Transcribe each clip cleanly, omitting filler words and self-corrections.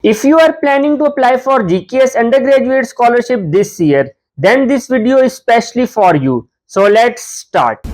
If you are planning to apply for GKS Undergraduate Scholarship this year, then this video is specially for you. So let's start.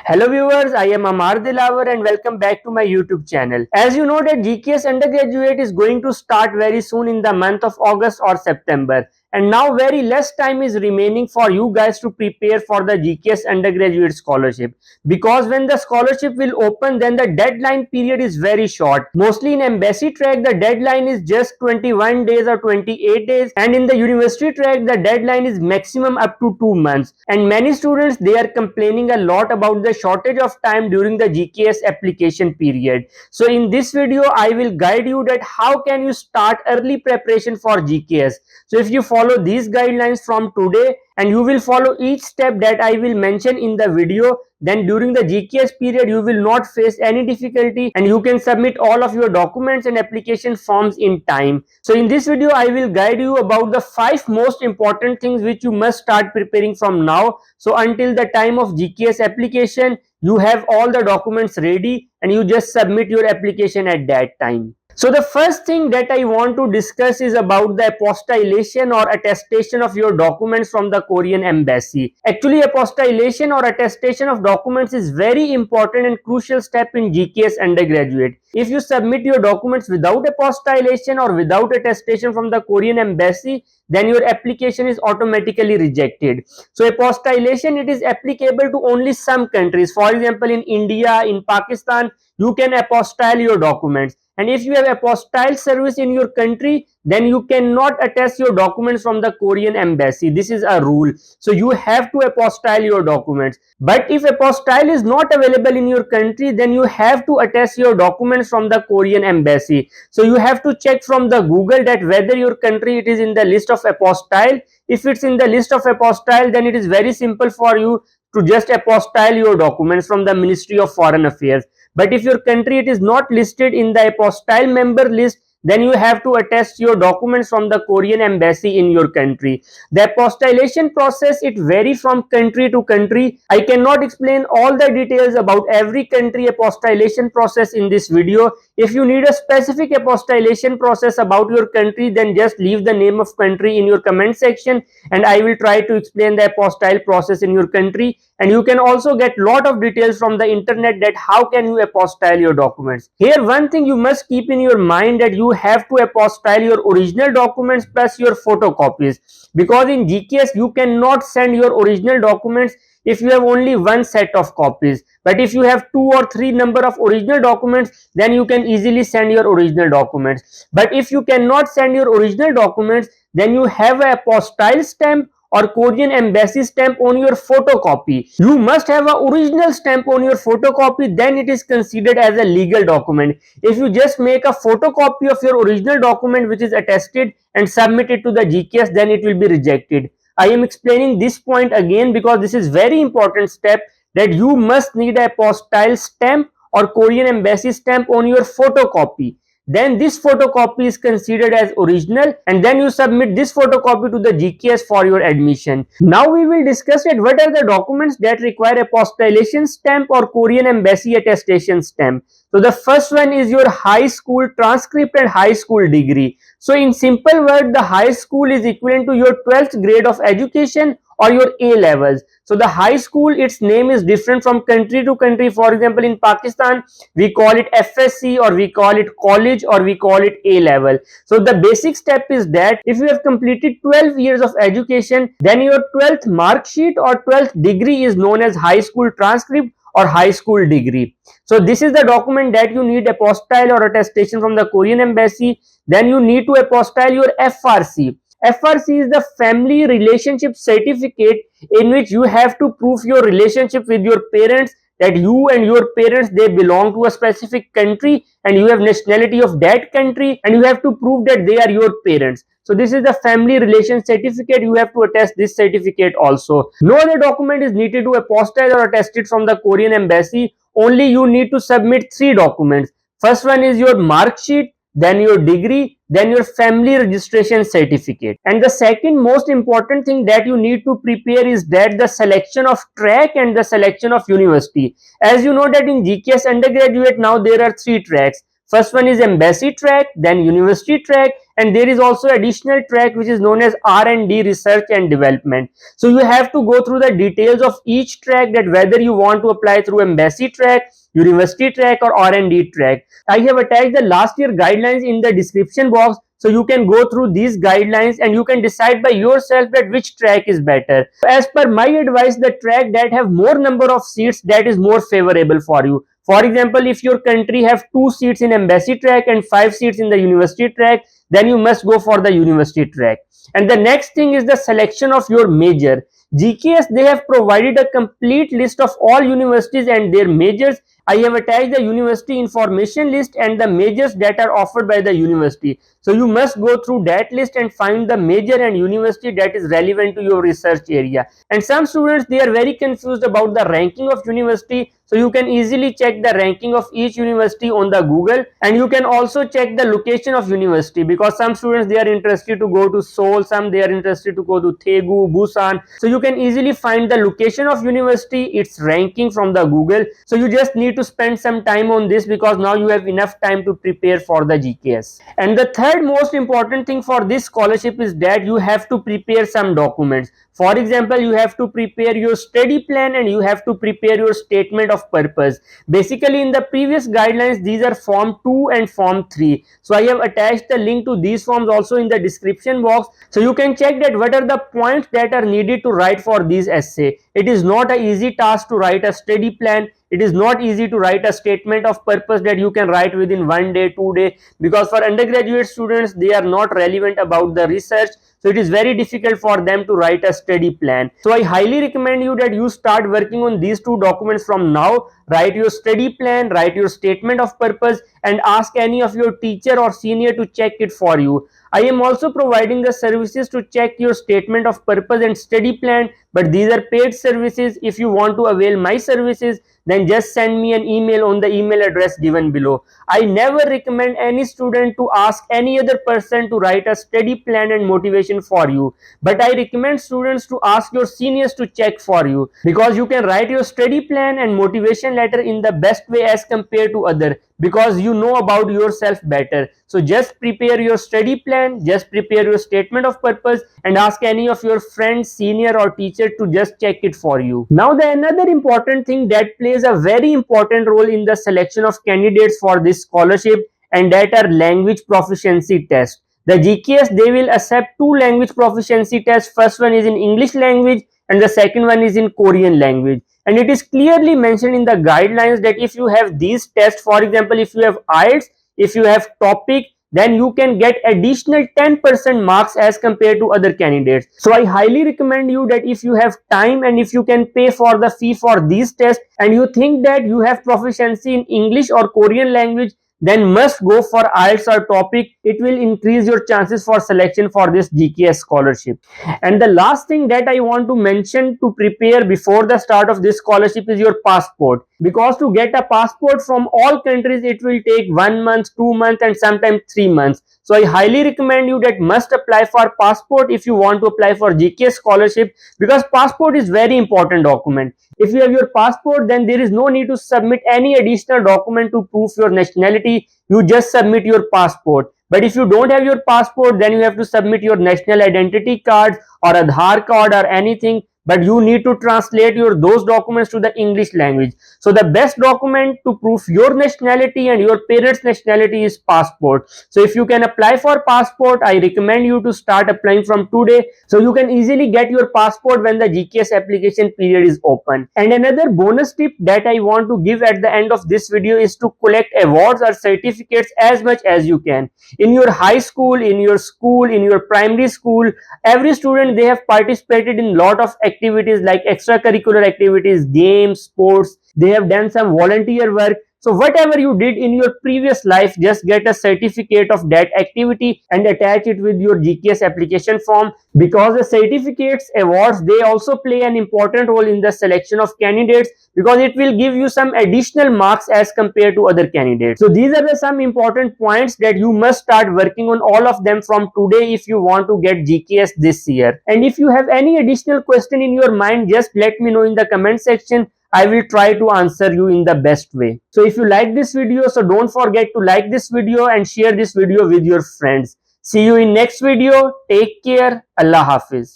Hello viewers, I am Amar Dilavar and welcome back to my YouTube channel. As you know that GKS Undergraduate is going to start very soon in the month of August or September. And now very less time is remaining for you guys to prepare for the GKS Undergraduate Scholarship. Because when the scholarship will open, then the deadline period is very short. Mostly in embassy track, the deadline is just 21 days or 28 days. And in the university track, the deadline is maximum up to 2 months. And many students, they are complaining a lot about the shortage of time during the GKS application period. So in this video, I will guide you that how can you start early preparation for GKS. So if you follow these guidelines from today and you will follow each step that I will mention in the video, then during the GKS period you will not face any difficulty and you can submit all of your documents and application forms in time. So in this video I will guide you about the 5 most important things which you must start preparing from now. So until the time of GKS application, you have all the documents ready and you just submit your application at that time. So the first thing that I want to discuss is about the apostillation or attestation of your documents from the Korean embassy. Actually, apostillation or attestation of documents is very important and crucial step in GKS undergraduate. If you submit your documents without apostillation or without attestation from the Korean embassy, then your application is automatically rejected. So apostillation, it is applicable to only some countries. For example, in India, in Pakistan, you can apostille your documents. And if you have apostille service in your country, then you cannot attest your documents from the Korean embassy. This is a rule. So you have to apostille your documents. But if apostille is not available in your country, then you have to attest your documents from the Korean embassy. So you have to check from the Google that whether your country it is in the list of apostille. If it's in the list of apostille, then it is very simple for you to just apostille your documents from the Ministry of Foreign Affairs. But if your country it is not listed in the apostille member list, then you have to attest your documents from the Korean embassy in your country. The apostillation process, it varies from country to country. I cannot explain all the details about every country apostillation process in this video. If you need a specific apostillation process about your country, then just leave the name of country in your comment section and I will try to explain the apostille process in your country. And you can also get lot of details from the internet that how can you apostille your documents. Here one thing you must keep in your mind that you have to apostille your original documents plus your photocopies, because in GKS you cannot send your original documents if you have only one set of copies. But if you have 2 or 3 number of original documents, then you can easily send your original documents. But if you cannot send your original documents, then you have a apostille stamp or Korean embassy stamp on your photocopy. You must have an original stamp on your photocopy, then it is considered as a legal document. If you just make a photocopy of your original document which is attested and submit it to the GKS, then it will be rejected. I am explaining this point again because this is very important step that you must need a apostille stamp or Korean embassy stamp on your photocopy. Then this photocopy is considered as original and then you submit this photocopy to the GKS for your admission. Now we will discuss it what are the documents that require apostillation stamp or Korean embassy attestation stamp. So the first one is your high school transcript and high school degree. So in simple word, the high school is equivalent to your 12th grade of education or your A levels. So the high school, its name is different from country to country. For example, in Pakistan, we call it FSC or we call it college or we call it A level. So the basic step is that if you have completed 12 years of education, then your 12th mark sheet or 12th degree is known as high school transcript or high school degree. So this is the document that you need apostille or attestation from the Korean embassy. Then you need to apostille your FRC. FRC is the family relationship certificate in which you have to prove your relationship with your parents, that you and your parents they belong to a specific country and you have nationality of that country and you have to prove that they are your parents. So this is the family relation certificate. You have to attest this certificate also. No other document is needed to apostille or attest it from the Korean embassy. Only you need to submit 3 documents. First one is your mark sheet, then your degree, then your family registration certificate. And the second most important thing that you need to prepare is that the selection of track and the selection of university. As you know that in GKS undergraduate now there are three tracks. First one is embassy track, then university track, and there is also additional track which is known as R&D, research and development. So you have to go through the details of each track, that whether you want to apply through embassy track, university track or R&D track. I have attached the last year guidelines in the description box, so you can go through these guidelines and you can decide by yourself that which track is better. As per my advice, the track that have more number of seats, that is more favorable for you. For example, if your country have 2 seats in embassy track and 5 seats in the university track, then you must go for the university track. And the next thing is the selection of your major. GKS, they have provided a complete list of all universities and their majors. I have attached the university information list and the majors that are offered by the university. So you must go through that list and find the major and university that is relevant to your research area. And some students, they are very confused about the ranking of university. So you can easily check the ranking of each university on the Google, and you can also check the location of university, because some students, they are interested to go to Seoul, some they are interested to go to Daegu, Busan. So you can easily find the location of university, its ranking from the Google. So you just need to spend some time on this, because now you have enough time to prepare for the GKS. And the third most important thing for this scholarship is that you have to prepare some documents. For example, you have to prepare your study plan and you have to prepare your statement of purpose. Basically, in the previous guidelines, these are form 2 and form 3. So I have attached the link to these forms also in the description box. So you can check that what are the points that are needed to write for these essay. It is not an easy task to write a study plan. It is not easy to write a statement of purpose that you can write within 1 day, 2 days, because for undergraduate students, they are not relevant about the research. So it is very difficult for them to write a study plan. So I highly recommend you that you start working on these two documents from now. Write your study plan, write your statement of purpose, and ask any of your teacher or senior to check it for you. I am also providing the services to check your statement of purpose and study plan, but these are paid services. If you want to avail my services, then just send me an email on the email address given below. I never recommend any student to ask any other person to write a study plan and motivation for you, but I recommend students to ask your seniors to check for you, because you can write your study plan and motivation letter in the best way as compared to other, because you know about yourself better. So just prepare your study plan, just prepare your statement of purpose, and ask any of your friends, senior or teacher to just check it for you. Now the another important thing that plays a very important role in the selection of candidates for this scholarship, and that are language proficiency tests. The GKS, they will accept two language proficiency tests. First one is in English language and the second one is in Korean language. And it is clearly mentioned in the guidelines that if you have these tests, for example, if you have IELTS, if you have topic, then you can get additional 10% marks as compared to other candidates. So I highly recommend you that if you have time and if you can pay for the fee for these tests, and you think that you have proficiency in English or Korean language, then must go for IELTS or topic. It will increase your chances for selection for this GKS scholarship. And the last thing that I want to mention to prepare before the start of this scholarship is your passport, because to get a passport from all countries, it will take 1 month, 2 months and sometimes 3 months. So I highly recommend you that must apply for passport if you want to apply for GKS scholarship, because passport is very important document. If you have your passport, then there is no need to submit any additional document to prove your nationality. You just submit your passport. But if you don't have your passport, then you have to submit your national identity card or Aadhaar card or anything. But you need to translate those documents to the English language. So the best document to prove your nationality and your parents' nationality is passport. So if you can apply for passport, I recommend you to start applying from today, so you can easily get your passport when the GKS application period is open. And another bonus tip that I want to give at the end of this video is to collect awards or certificates as much as you can. In your high school, in your school, in your primary school, every student, they have participated in lot of activities like extracurricular activities, games, sports. they have done some volunteer work. So whatever you did in your previous life, just get a certificate of that activity and attach it with your GKS application form, because the certificates, awards, they also play an important role in the selection of candidates, because it will give you some additional marks as compared to other candidates. So these are the some important points that you must start working on all of them from today if you want to get GKS this year. And if you have any additional question in your mind, just let me know in the comment section. I will try to answer you in the best way. So if you like this video, so don't forget to like this video and share this video with your friends. See you in next video. Take care. Allah Hafiz.